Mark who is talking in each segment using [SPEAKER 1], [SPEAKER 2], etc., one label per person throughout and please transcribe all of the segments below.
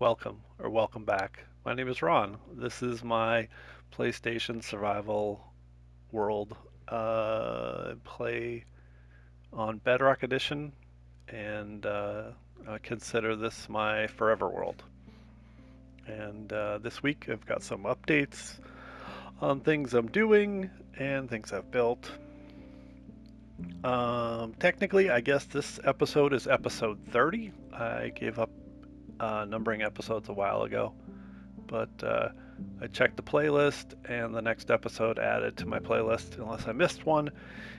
[SPEAKER 1] welcome back. My name is Ron. This is my PlayStation Survival World play on Bedrock Edition, and I consider this my forever world. And this week I've got some updates on things I'm doing and things I've built. Technically, I guess this episode is episode 30. I gave up numbering episodes a while ago. But I checked the playlist, and the next episode added to my playlist, unless I missed one,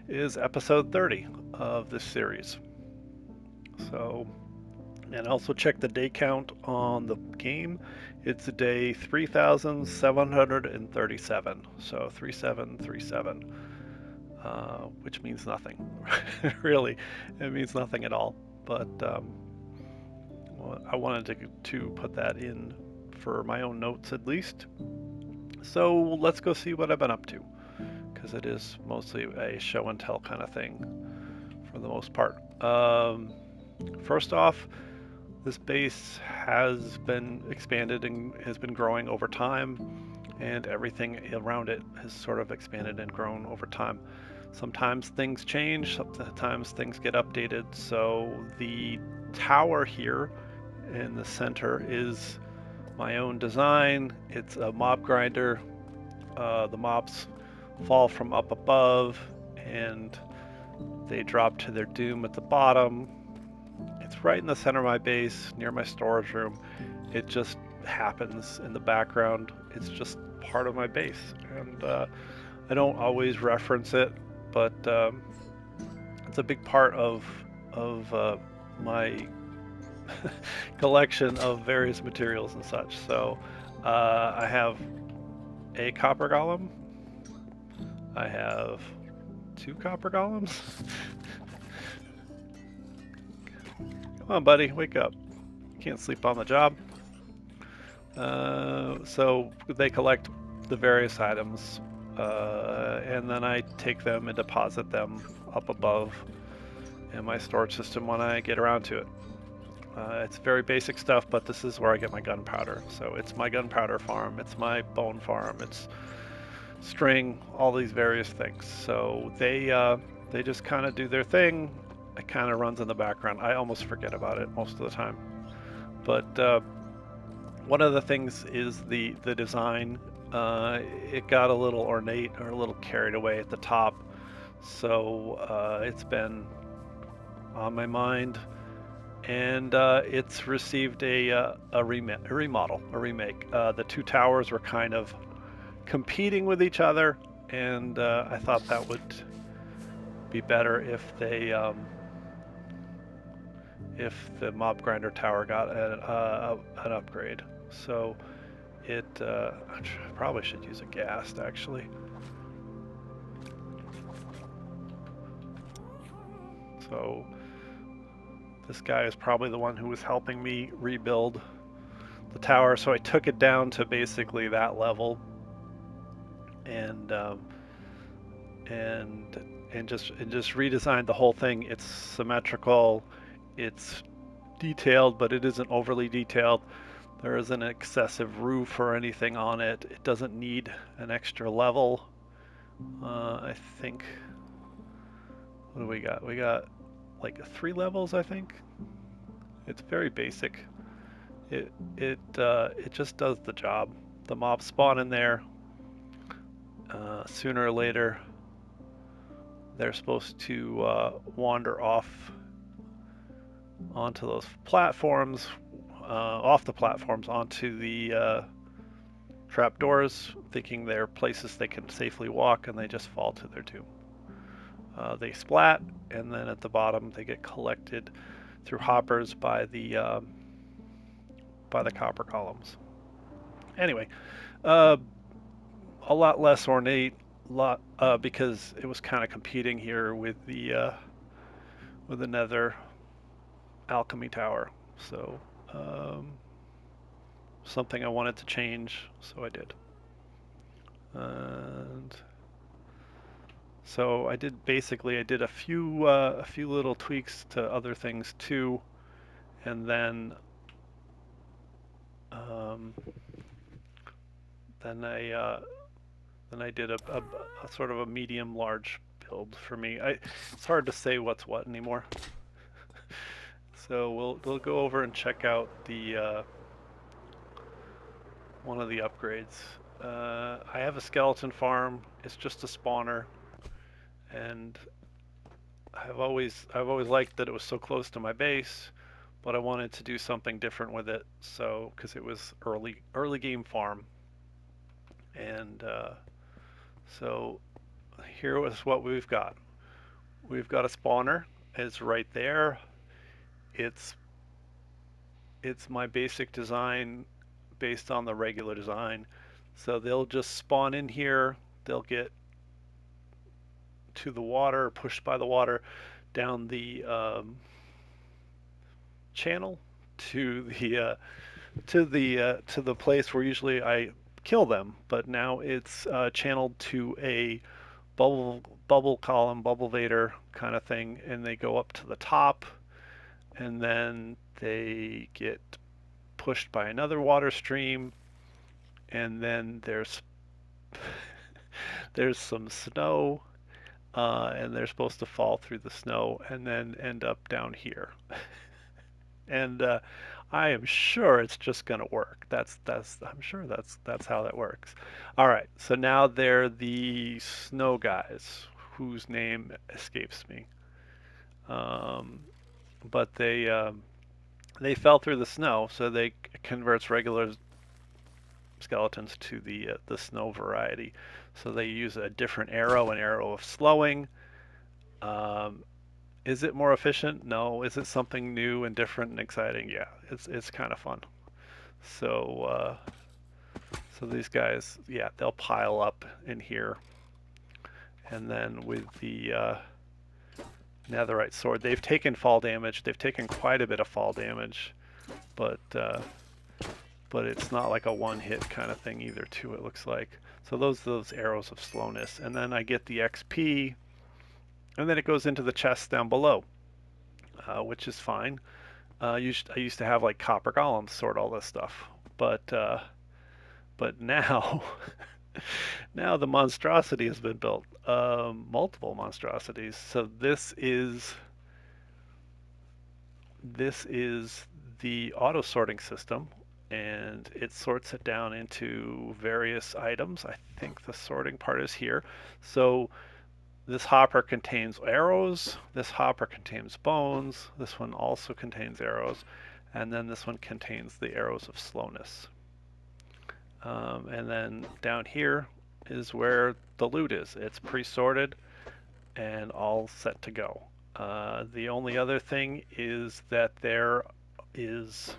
[SPEAKER 1] is episode 30 of this series. So, and also check the day count on the game. It's day 3,737. So 3737, which means nothing. Really, it means nothing at all. But well, I wanted to put that in for my own notes at least. So let's go see what I've been up to, because it is mostly a show and tell kind of thing for the most part. First off, this base has been expanded and has been growing over time, and everything around it has sort of expanded and grown over time. Sometimes things change, sometimes things get updated. So the tower here in the center is my own design. It's a mob grinder. The mobs fall from up above and they drop to their doom at the bottom. It's right in the center of my base, near my storage room. It just happens in the background. It's just part of my base, and I don't always reference it, but it's a big part of my collection of various materials and such. So I have a copper golem. I have two copper golems. Come on, buddy, wake up. You can't sleep on the job. So they collect the various items, and then I take them and deposit them up above in my storage system when I get around to it. It's very basic stuff, but this is where I get my gunpowder. So it's my gunpowder farm, it's my bone farm, it's string, all these various things. So they just kind of do their thing. It kind of runs in the background. I almost forget about it most of the time. But one of the things is the design. It got a little ornate or a little carried away at the top, so it's been on my mind, and it's received a remodel, a remake. The two towers were kind of competing with each other, and I thought that would be better if the mob grinder tower got an upgrade. So I probably should use a ghast actually. So this guy is probably the one who was helping me rebuild the tower. So I took it down to basically that level, and and and just redesigned the whole thing. It's symmetrical, it's detailed, but it isn't overly detailed. There isn't an excessive roof or anything on it. It doesn't need an extra level. I think, what do we got? We got like 3 levels, I think. It's very basic. It just does the job. The mobs spawn in there. Sooner or later, they're supposed to wander off onto those platforms, off the platforms onto the trapdoors, thinking they're places they can safely walk, and they just fall to their doom. They splat, and then at the bottom they get collected through hoppers by the copper columns. Anyway, uh, a lot less ornate, because it was kind of competing here with the Nether alchemy tower. So something I wanted to change, so I did. And so I did a few little tweaks to other things too, and then Um, then I did a sort of a medium large build for me. It's hard to say what's what anymore. So we'll go over and check out the one of the upgrades. I have a skeleton farm. It's just a spawner, and I've always liked that it was so close to my base, but I wanted to do something different with it. So because it was early game farm, and so here was what we've got. We've got a spawner. It's right there. It's it's my basic design based on the regular design. So they'll just spawn in here. They'll get to the water, pushed by the water, down the channel to the place where usually I kill them, but now it's channeled to a bubble column, bubble vader kind of thing, and they go up to the top, and then they get pushed by another water stream, and then there's some snow, and they're supposed to fall through the snow and then end up down here. And I am sure it's just going to work. I'm sure that's how that works. All right, so now they're the snow guys whose name escapes me. Um, but they fell through the snow, so they converts regular skeletons to the snow variety. So they use a different arrow, an arrow of slowing. Um, is it more efficient? No. Is it something new and different and exciting? Yeah, it's kind of fun. So so these guys, yeah, they'll pile up in here, and then with the netherite sword, they've taken fall damage. They've taken quite a bit of fall damage, but it's not like a one-hit kind of thing either. Too, it looks like. So those arrows of slowness, and then I get the XP, and then it goes into the chest down below, which is fine. I used to have like copper golems sort all this stuff, but now now the monstrosity has been built, multiple monstrosities. So this is the auto sorting system, and it sorts it down into various items. I think the sorting part is here. So this hopper contains arrows, this hopper contains bones, this one also contains arrows, and then this one contains the arrows of slowness. And then down here is where the loot is. It's pre-sorted and all set to go. The only other thing is that there is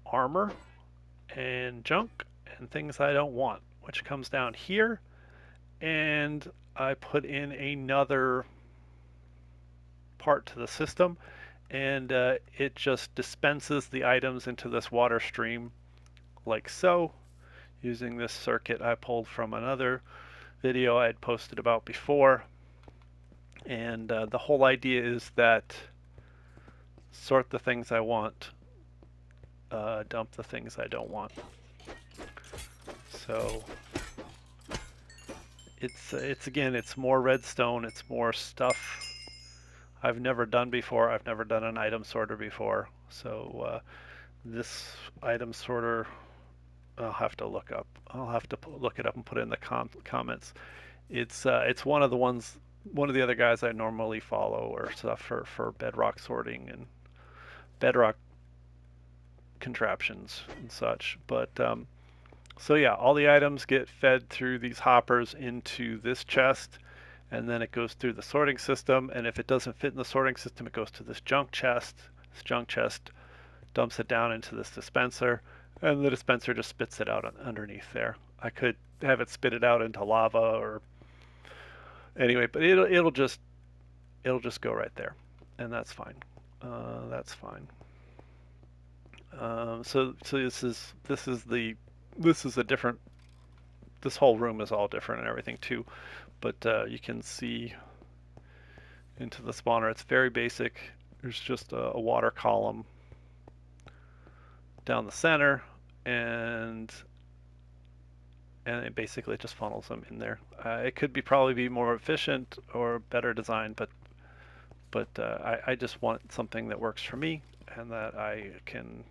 [SPEAKER 1] armor and junk and things I don't want, which comes down here, and I put in another part to the system, and it just dispenses the items into this water stream like so, using this circuit I pulled from another video I had posted about before. And the whole idea is that sort the things I want, dump the things I don't want. So it's again, it's more redstone, it's more stuff I've never done before. I've never done an item sorter before. So this item sorter, I'll have to look up. I'll have to look it up and put it in the comments. It's one of the ones, one of the other guys I normally follow or stuff for bedrock sorting and bedrock contraptions and such. But so yeah, all the items get fed through these hoppers into this chest, and then it goes through the sorting system. And if it doesn't fit in the sorting system, it goes to this junk chest. This junk chest dumps it down into this dispenser, and the dispenser just spits it out underneath there. I could have it spit it out into lava or anyway, but it'll just go right there, and that's fine. That's fine. So this is a different. This whole room is all different and everything too, but you can see into the spawner. It's very basic. There's just a water column down the center, and it basically just funnels them in there. It could probably be more efficient or better designed, but I just want something that works for me and that I can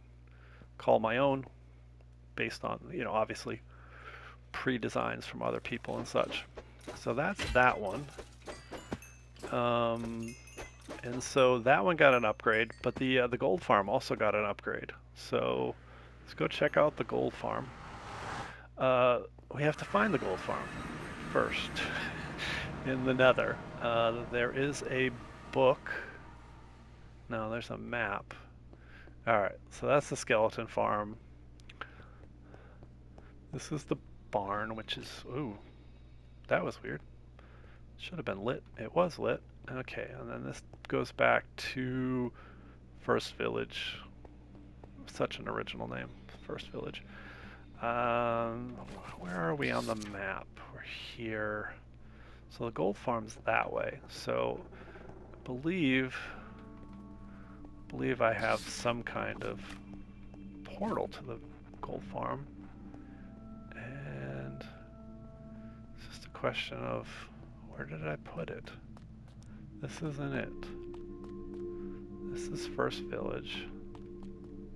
[SPEAKER 1] call my own based on, obviously pre-designs from other people and such. So that's that one. And so that one got an upgrade, but the gold farm also got an upgrade. So let's go check out the gold farm. We have to find the gold farm first in the nether. There is a book. No, there's a map. Alright, so that's the skeleton farm. This is the barn, which is... Ooh, that was weird. Should have been lit. It was lit. Okay, and then this goes back to First Village. Such an original name, First Village. Where are we on the map? We're here. So the gold farm's that way. So I believe I have some kind of portal to the gold farm. And it's just a question of where did I put it? This isn't it. This is First Village.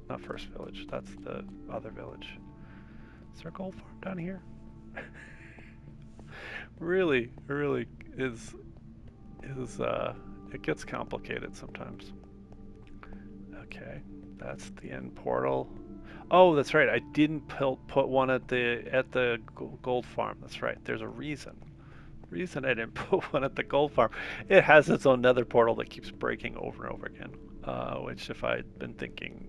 [SPEAKER 1] Not First Village, that's the other village. Is there a gold farm down here? really is it gets complicated sometimes. Okay, that's the end portal. Oh, that's right. I didn't put one at the gold farm. That's right. There's a reason. Reason I didn't put one at the gold farm. It has its own nether portal that keeps breaking over and over again. Which if I'd been thinking,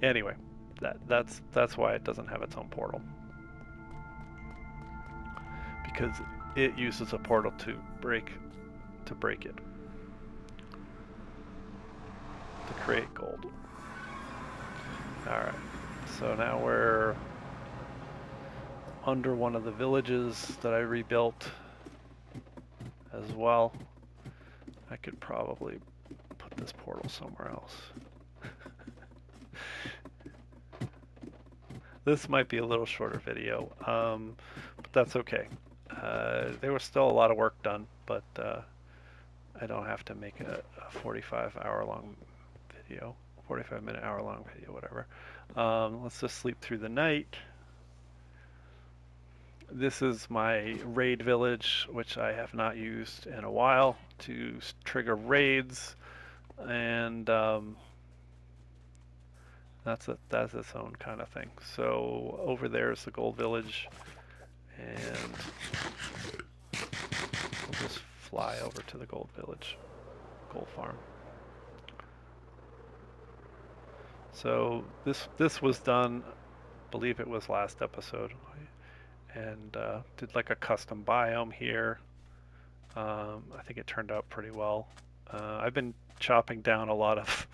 [SPEAKER 1] anyway, that's why it doesn't have its own portal. Because it uses a portal to break it. To create gold. Alright, so now we're under one of the villages that I rebuilt as well. I could probably put this portal somewhere else. This might be a little shorter video, but that's okay. There was still a lot of work done, but I don't have to make a 45-hour long video, 45-minute hour long video, whatever. Let's just sleep through the night. This is my raid village, which I have not used in a while to trigger raids, and that's its own kind of thing. So over there is the gold village, and we'll just fly over to the gold village, gold farm. So this was done, I believe it was last episode, and did like a custom biome here. I think it turned out pretty well. I've been chopping down a lot of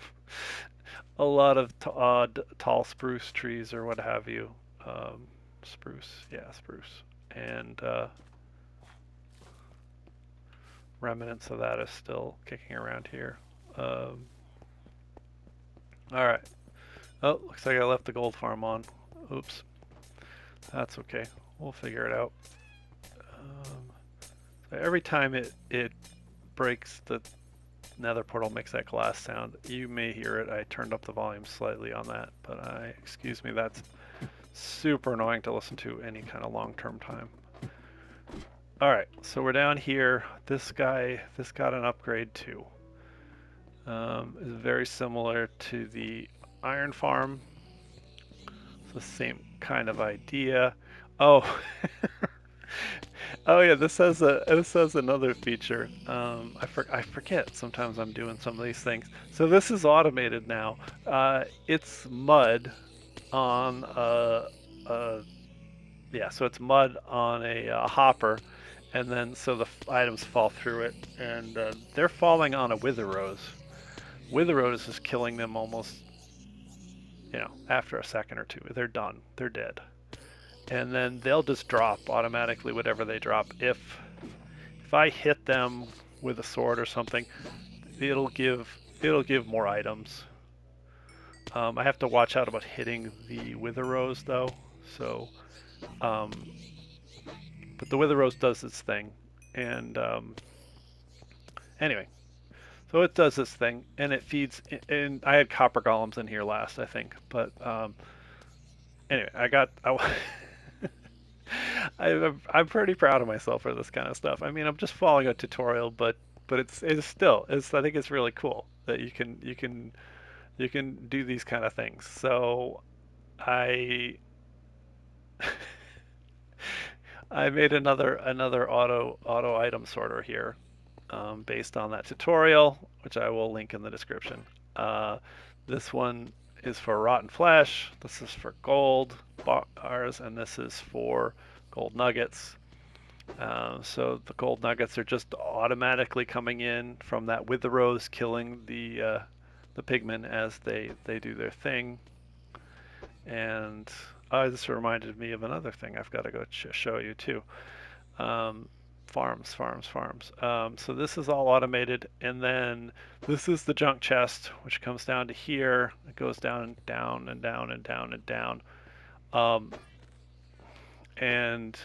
[SPEAKER 1] tall spruce trees or what have you. Spruce, and remnants of that is still kicking around here. All right. Oh, looks like I left the gold farm on. Oops. That's okay. We'll figure it out. So every time it breaks, the nether portal makes that glass sound. You may hear it. I turned up the volume slightly on that, but excuse me, that's super annoying to listen to any kind of long-term time. All right, so we're down here. This got an upgrade too. Is very similar to the iron farm. It's the same kind of idea. Oh, oh yeah, this has another feature. I forget sometimes I'm doing some of these things. So this is automated now. It's mud on so it's mud on a hopper, and then so the items fall through it, and they're falling on a wither rose. Wither rose is killing them almost, after a second or two. They're done. They're dead. And then they'll just drop automatically whatever they drop. If I hit them with a sword or something, it'll give more items. I have to watch out about hitting the wither rose though. So, um, but the wither rose does its thing, and anyway, so it does this thing, and it feeds. And I had copper golems in here last, I think, but anyway, I'm pretty proud of myself for this kind of stuff. I mean, I'm just following a tutorial, but it's still it's I think it's really cool that you can do these kind of things. So I I made another auto item sorter here, based on that tutorial, which I will link in the description. Uh, this one is for rotten flesh. This is for gold bars, and this is for gold nuggets. So the gold nuggets are just automatically coming in from that with the rose, killing the pigmen as they do their thing. And this reminded me of another thing I've got to go show you too. Um, farms. So this is all automated, and then this is the junk chest, which comes down to here. It goes down and down and down and down and down. Um, and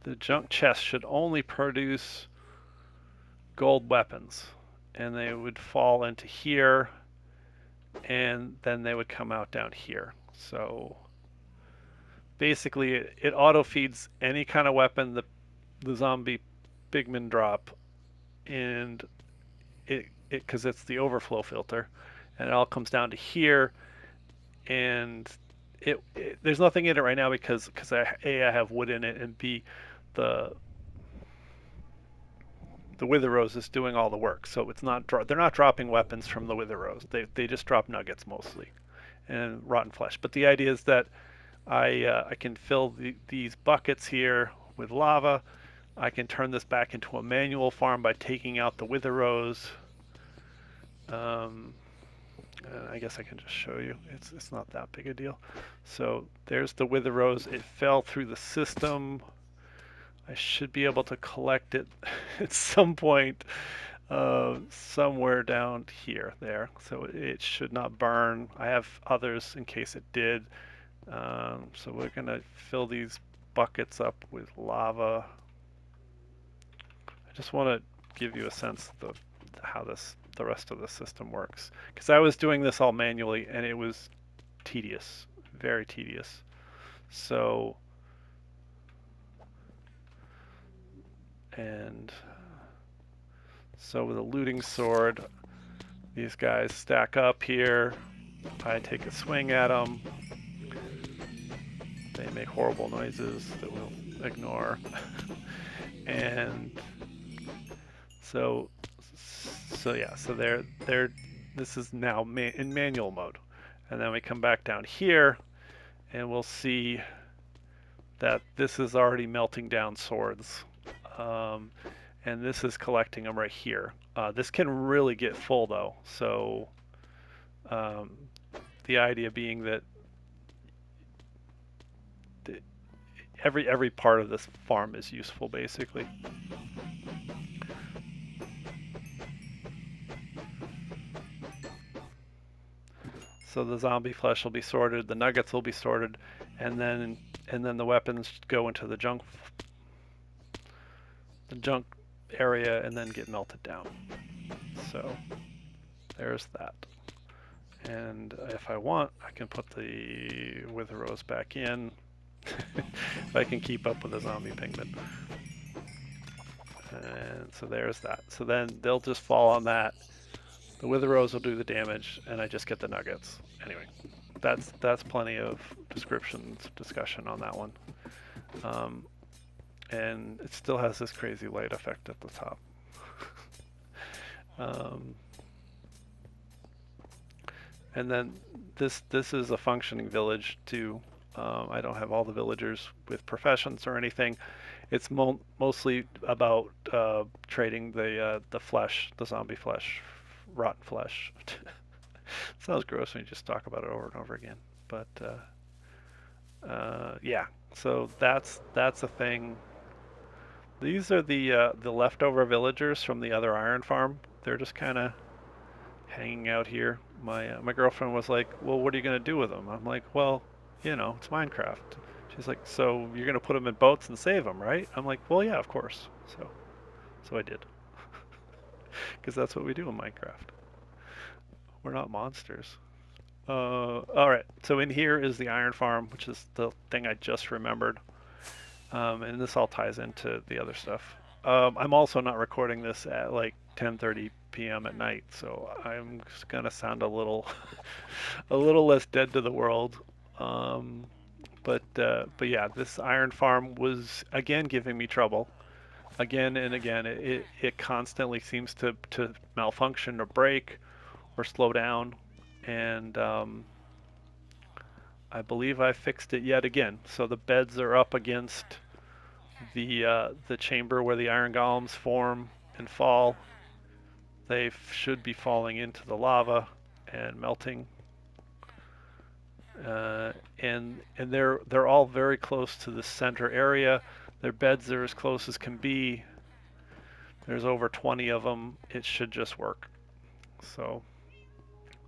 [SPEAKER 1] the junk chest should only produce gold weapons, and they would fall into here, and then they would come out down here. So basically, it auto feeds any kind of weapon the zombie pigmen drop, and it because it's the overflow filter, and it all comes down to here, and there's nothing in it right now because I have wood in it, and B, the the wither rose is doing all the work. So it's not they're not dropping weapons from the wither rose. They just drop nuggets mostly and rotten flesh. But the idea is that I can fill these buckets here with lava. I can turn this back into a manual farm by taking out the wither rose. Um, I guess I can just show you. It's not that big a deal. So there's the wither rose. It fell through the system. I should be able to collect it at some point, somewhere down here, there. So it should not burn. I have others in case it did. So we're gonna fill these buckets up with lava. I just want to give you a sense of how the rest of the system works, because I was doing this all manually and it was tedious, very tedious. So, and so with a looting sword, these guys stack up here. I take a swing at them. They make horrible noises that we'll ignore. And so, so they're this is now in manual mode. And then we come back down here and we'll see that this is already melting down swords. Um, and this is collecting them right here. This can really get full though. So um, the idea being that every part of this farm is useful basically. So the zombie flesh will be sorted, the nuggets will be sorted, and then the weapons go into the junk area and then get melted down. So there's that. And if I want, I can put the wither rose back in if I can keep up with the zombie pigmen. And so there's that. So then they'll just fall on that. The wither rose will do the damage, and I just get the nuggets. Anyway, that's plenty of discussion on that one. And it still has this crazy light effect at the top. And then this is a functioning village too. I don't have all the villagers with professions or anything. It's mostly about trading the flesh, the zombie flesh, rotten flesh. Sounds gross when you just talk about it over and over again. But yeah, so that's a thing. These are the leftover villagers from the other iron farm. They're just kind of hanging out here. My girlfriend was like, "Well, what are you gonna do with them?" I'm like, "Well, it's Minecraft." She's like, "So you're gonna put them in boats and save them, right?" I'm like, "Well, yeah, of course." So I did, because that's what we do in Minecraft. We're not monsters. All right. So in here is the iron farm, which is the thing I just remembered. And this all ties into the other stuff. I'm also not recording this at like 10:30 p.m. at night, so I'm just gonna sound a little less dead to the world. Um, but yeah, this iron farm was again giving me trouble again and again. It constantly seems to malfunction or break or slow down, and I believe I fixed it yet again. So the beds are up against the chamber where the iron golems form and fall. They should be falling into the lava and melting, and they're all very close to the center area. Their beds are as close as can be. There's over 20 of them. It should just work. So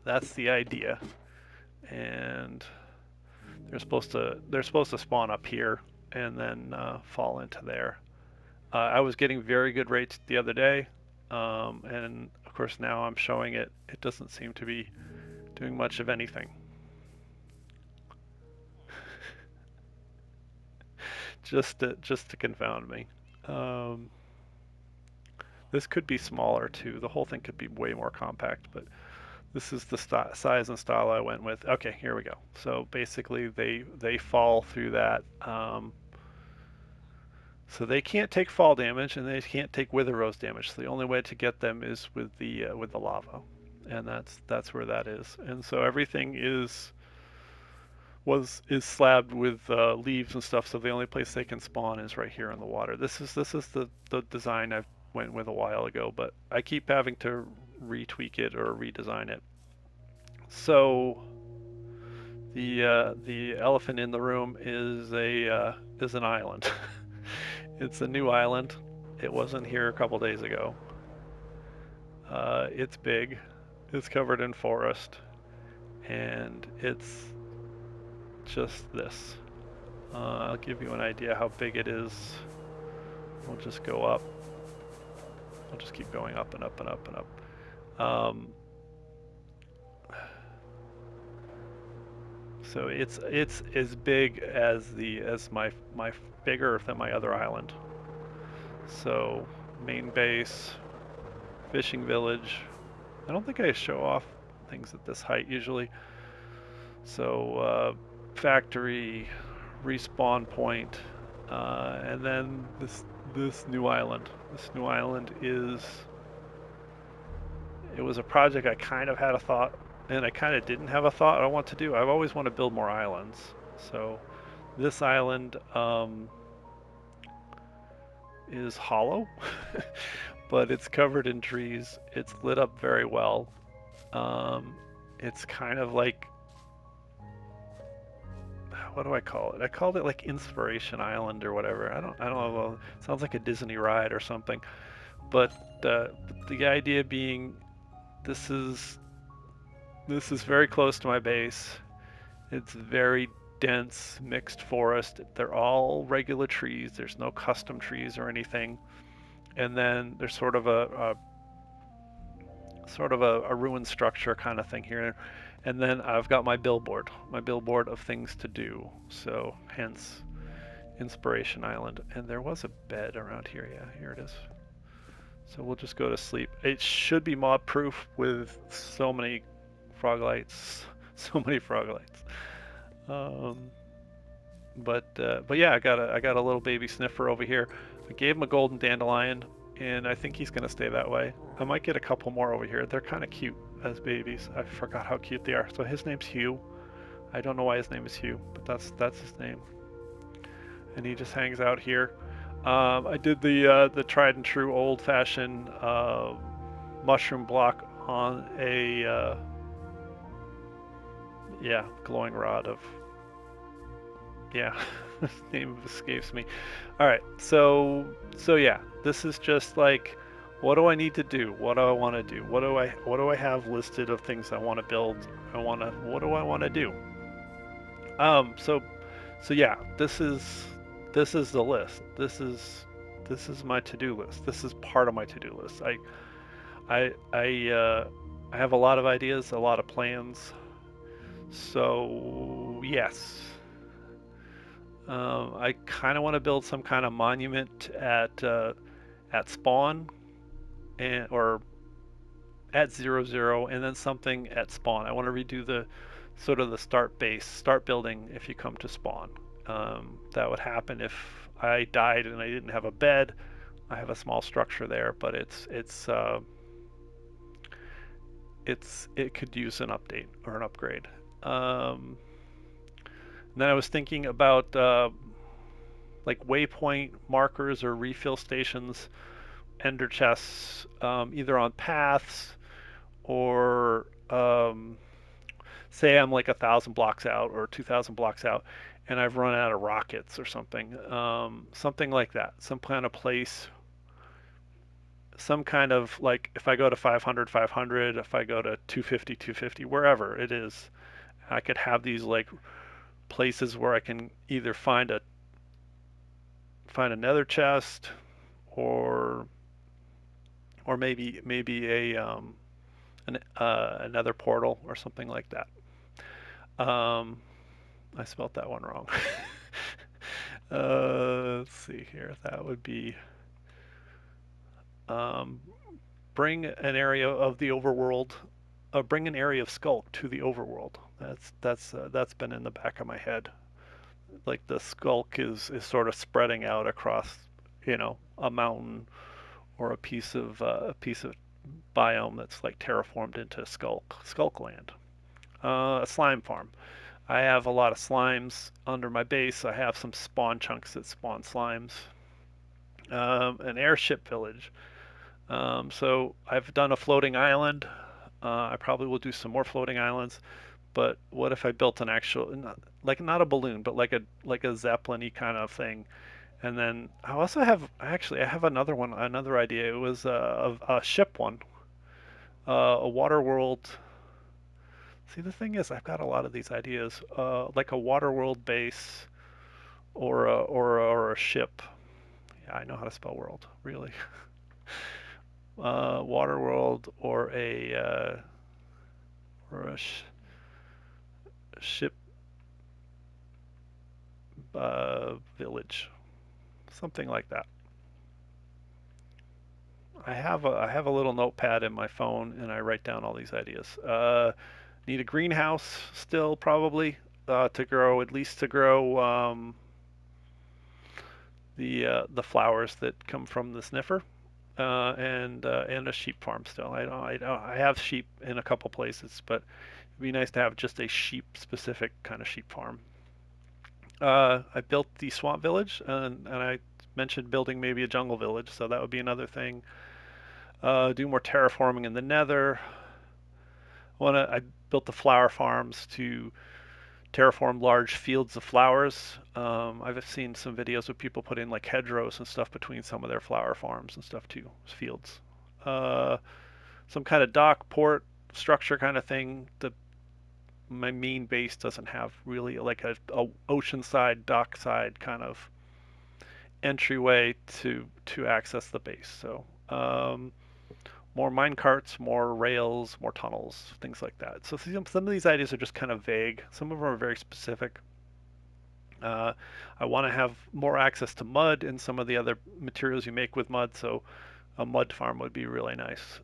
[SPEAKER 1] that's the idea, and they're supposed to spawn up here and then fall into there. I was getting very good rates the other day, and of course now I'm showing it. It doesn't seem to be doing much of anything. Just to confound me. Um, this could be smaller too. The whole thing could be way more compact, but this is the size and style I went with. Okay, here we go. So basically, they fall through that. So they can't take fall damage and they can't take wither rose damage. So the only way to get them is with the lava, and that's where that is. And so everything is slabbed with leaves and stuff. So the only place they can spawn is right here in the water. This is the design I went with a while ago, but I keep having to retweak it or redesign it. So the elephant in the room is an island. It's a new island. It wasn't here a couple days ago. It's big. It's covered in forest, and it's just this. I'll give you an idea how big it is. We'll just go up. We'll just keep going up and up and up and up. So it's as big as my bigger than my other island. So main base, fishing village. I don't think I show off things at this height usually. So factory, respawn point, and then this new island. This new island is it was a project I kind of had a thought, and I kind of didn't have a thought I want to do. I've always wanted to build more islands. So this island is hollow, but it's covered in trees. It's lit up very well. Um, it's kind of like what do I call it? I called it like Inspiration Island or whatever. I don't know. It sounds like a Disney ride or something. But the idea being, this is this is very close to my base. It's very dense mixed forest. They're all regular trees. There's no custom trees or anything. And then there's sort of a ruined structure kind of thing here. And then I've got my billboard of things to do. So hence Inspiration Island. And there was a bed around here. Yeah, here it is. So we'll just go to sleep. It should be mob proof with so many frog lights, so many frog lights. Um, but yeah, I got a little baby sniffer over here. I gave him a golden dandelion, and I think he's gonna stay that way. I might get a couple more over here. They're kind of cute as babies. I forgot how cute they are. So his name's Hugh. I don't know why his name is Hugh, but that's his name. And he just hangs out here. I did the tried and true old fashioned mushroom block on a yeah, glowing rod of yeah. His name escapes me. All right, so yeah, this is just like What do I need to do? What do I want to do? What do I have listed of things I want to build? What do I want to do? So yeah, this is the list. This is my to-do list. This is part of my to-do list. I have a lot of ideas, a lot of plans. So yes, I kind of want to build some kind of monument at spawn or at 00, and then something at spawn. I want to redo the sort of the start building if you come to spawn. That would happen if I died and I didn't have a bed. I have a small structure there, but it could use an update or an upgrade. Um, then I was thinking about like waypoint markers or refill stations, ender chests, either on paths or say I'm like 1,000 blocks out or 2,000 blocks out, and I've run out of rockets or something, something like that. Some kind of place, some kind of like if I go to 500, 500, if I go to 250, 250, wherever it is, I could have these like places where I can either find another chest or maybe another portal or something like that. Um, I spelt that one wrong. Let's see here. That would be um, bring an area of the overworld, bring an area of Skulk to the overworld. That's been in the back of my head. Like the Skulk is sort of spreading out across, a mountain or a piece of biome that's like terraformed into Skulk land. A slime farm. I have a lot of slimes under my base. I have some spawn chunks that spawn slimes. An airship village. So I've done a floating island. I probably will do some more floating islands. But what if I built an actual, not a balloon, but like a zeppelin-y kind of thing? And then I also have actually I have another one, another idea. It was a ship one, a water world. See, the thing is, I've got a lot of these ideas, like a water world base or a ship. Yeah, I know how to spell world, really. Water world or a ship village, something like that. I have a little notepad in my phone, and I write down all these ideas. Need a greenhouse still probably to grow at least to grow the flowers that come from the sniffer. And a sheep farm still. I have sheep in a couple places, but it'd be nice to have just a sheep specific kind of sheep farm. I built the swamp village, and I mentioned building maybe a jungle village, so that would be another thing. Do more terraforming in the Nether. I built the flower farms to terraform large fields of flowers. I've seen some videos of people putting like hedgerows and stuff between some of their flower farms and stuff too, fields. Uh, some kind of dock port structure kind of thing. My main base doesn't have really like a oceanside dockside kind of entryway to access the base. So more mine carts, more rails, more tunnels, things like that. So some of these ideas are just kind of vague. Some of them are very specific. Uh, I want to have more access to mud and some of the other materials you make with mud. So a mud farm would be really nice.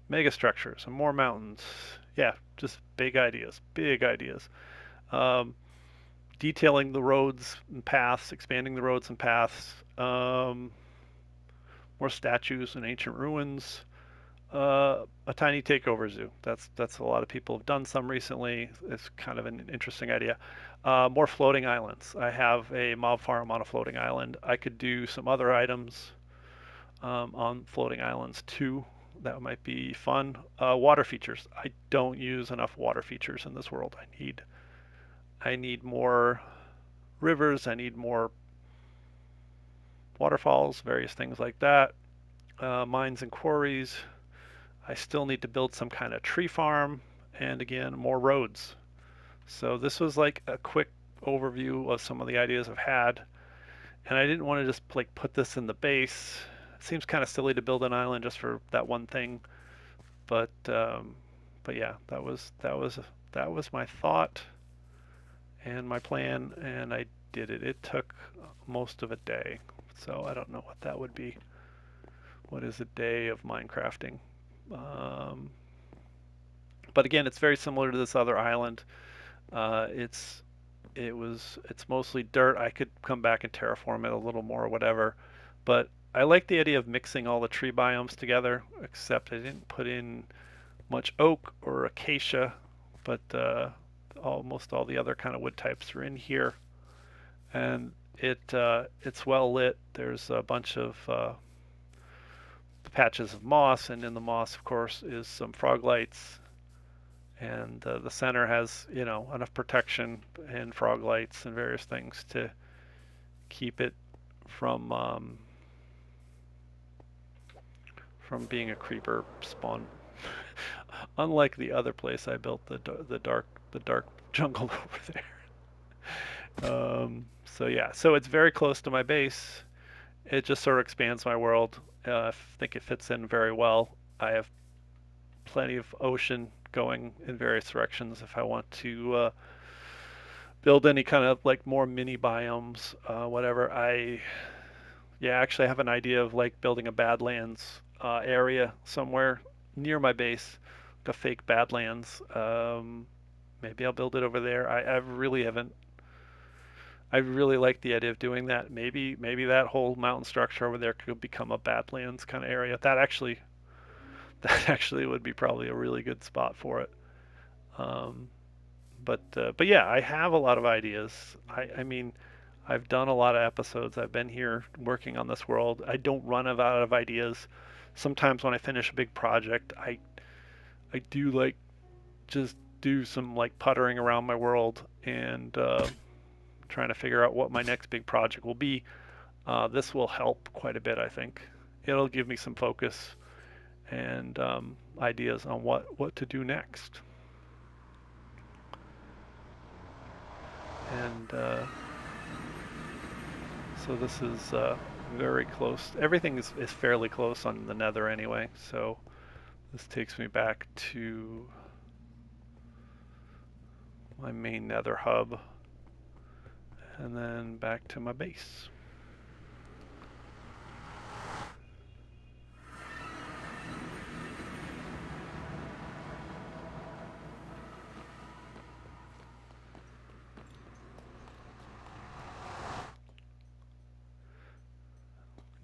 [SPEAKER 1] Mega structures and more mountains. Yeah, just big ideas. Big ideas. Um, Detailing the roads and paths, expanding the roads and paths. More statues and ancient ruins. A tiny takeover zoo. That's a lot of people have done some recently. It's kind of an interesting idea. More floating islands. I have a mob farm on a floating island. I could do some other items on floating islands too. That might be fun. Water features. I don't use enough water features in this world. I need more rivers. I need more waterfalls, various things like that. mines and quarries. I still need to build some kind of tree farm, and again, more roads. So this was like a quick overview of some of the ideas I've had, and I didn't want to just like put this in the base. It seems kind of silly to build an island just for that one thing, but yeah, that was my thought and my plan, and I did it. It took most of a day, so I don't know what that would be. What is a day of Minecrafting? Um, but again, it's very similar to this other island. It's it's mostly dirt. I could come back and terraform it a little more or whatever, but I like the idea of mixing all the tree biomes together. Except I didn't put in much oak or acacia, but almost all the other kind of wood types are in here, and it's well lit. There's a bunch of patches of moss, and in the moss, of course, is some frog lights. And the center has, enough protection and frog lights and various things to keep it from being a creeper spawn. Unlike the other place I built the dark jungle over there. So yeah, so it's very close to my base. It just sort of expands my world. I think it fits in very well. I have plenty of ocean going in various directions if I want to build any kind of like more mini biomes, whatever. Yeah, actually, I have an idea of like building a Badlands area somewhere near my base, like a fake Badlands. Maybe I'll build it over there. I really haven't. I really like the idea of doing that. Maybe that whole mountain structure over there could become a Badlands kind of area. That actually would be probably a really good spot for it. Um, but yeah, I have a lot of ideas. I mean, I've done a lot of episodes. I've been here working on this world. I don't run out of ideas. Sometimes when I finish a big project, I do like just do some like puttering around my world and trying to figure out what my next big project will be. This will help quite a bit, I think. It'll give me some focus and ideas on what to do next. And so this is very close. Everything is fairly close on the Nether anyway. So this takes me back to my main Nether hub and then back to my base.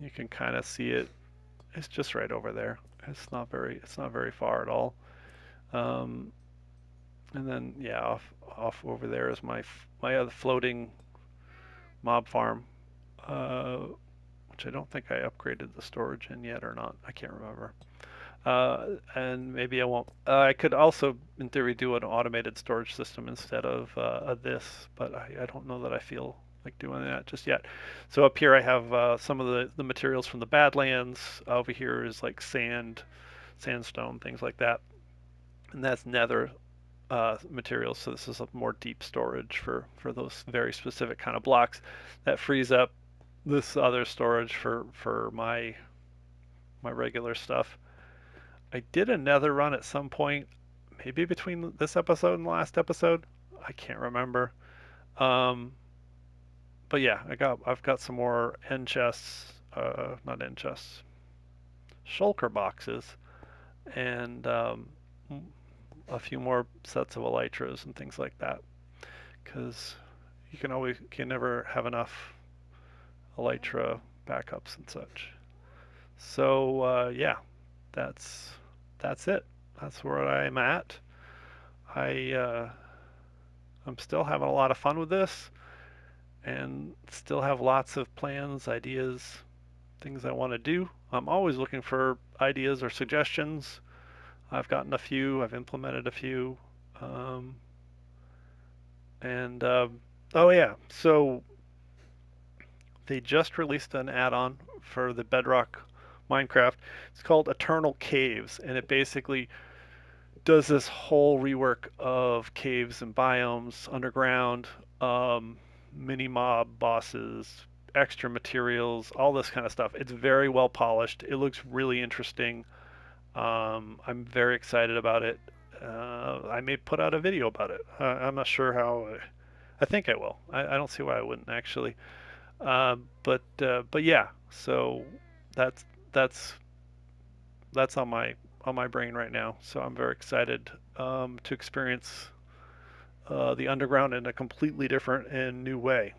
[SPEAKER 1] You can kind of see it. It's just right over there. It's not very far at all. Um, and then yeah, off over there is my other floating mob farm, uh, which I don't think I upgraded the storage in yet or not. I can't remember. And maybe I won't. I could also, in theory, do an automated storage system instead of this, but I don't know that I feel like doing that just yet. So up here I have some of the materials from the Badlands. Over here is like sand, sandstone, things like that. And that's nether materials. So this is a more deep storage for those very specific kind of blocks. That frees up this other storage for my regular stuff. I did another run at some point, maybe between this episode and the last episode. I can't remember. Um, but yeah, I've got some more end chests, not end chests, shulker boxes, and a few more sets of elytras and things like that. Because you can never have enough elytra backups and such. So yeah, that's that's it. That's where I'm at. I I'm still having a lot of fun with this and still have lots of plans, ideas, things I want to do. I'm always looking for ideas or suggestions. I've gotten a few, I've implemented a few. Um, and oh, yeah, so they just released an add on for the Bedrock Minecraft. It's called Eternal Caves, and it basically does this whole rework of caves and biomes underground, um, mini mob bosses, extra materials, all this kind of stuff. It's very well polished. It looks really interesting. I'm very excited about it. I may put out a video about it. I'm not sure how. I think I will. I don't see why I wouldn't actually. But yeah. So that's that's that's on my brain right now. So I'm very excited to experience the underground in a completely different and new way.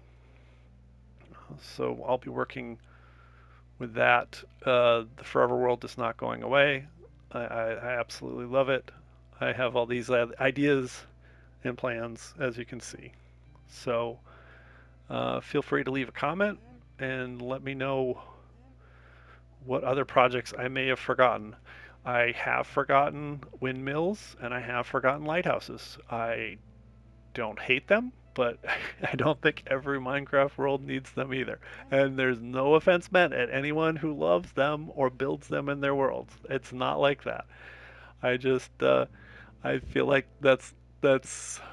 [SPEAKER 1] So I'll be working with that. The Forever World is not going away. I absolutely love it. I have all these ideas and plans, as you can see. So feel free to leave a comment and let me know what other projects I may have forgotten. I have forgotten windmills and I have forgotten lighthouses. I don't hate them, but I don't think every Minecraft world needs them either. And there's no offense meant at anyone who loves them or builds them in their worlds. It's not like that. I just I feel like that's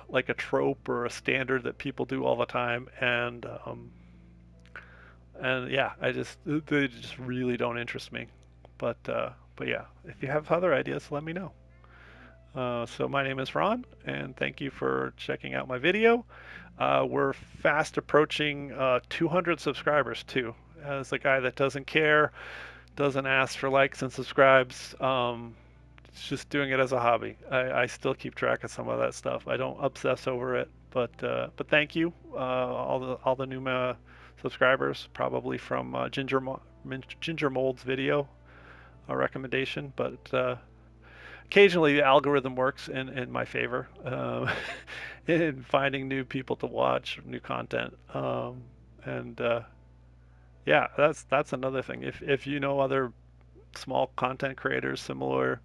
[SPEAKER 1] like a trope or a standard that people do all the time, and yeah, they just really don't interest me. But yeah, if you have other ideas, let me know. So my name is Ron, and thank you for checking out my video. We're fast approaching 200 subscribers too. As a guy that doesn't care, doesn't ask for likes and subscribes, it's just doing it as a hobby. I still keep track of some of that stuff. I don't obsess over it, but thank you, all the new subscribers, probably from Ginger Mold's video recommendation, but occasionally the algorithm works in my favor in finding new people to watch, new content, and yeah, that's another thing. If you know other small content creators similar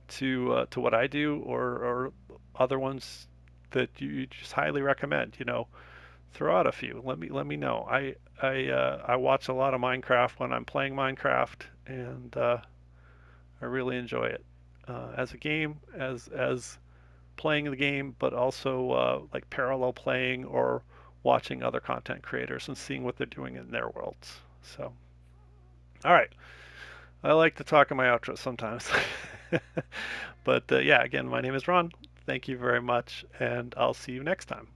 [SPEAKER 1] to what I do, or other ones that you just highly recommend, throw out a few. Let me know. I watch a lot of Minecraft when I'm playing Minecraft, and I really enjoy it as a game, as playing the game, but also like parallel playing or watching other content creators and seeing what they're doing in their worlds. So, all right. I like to talk in my outro sometimes. But yeah, again, my name is Ron. Thank you very much, and I'll see you next time.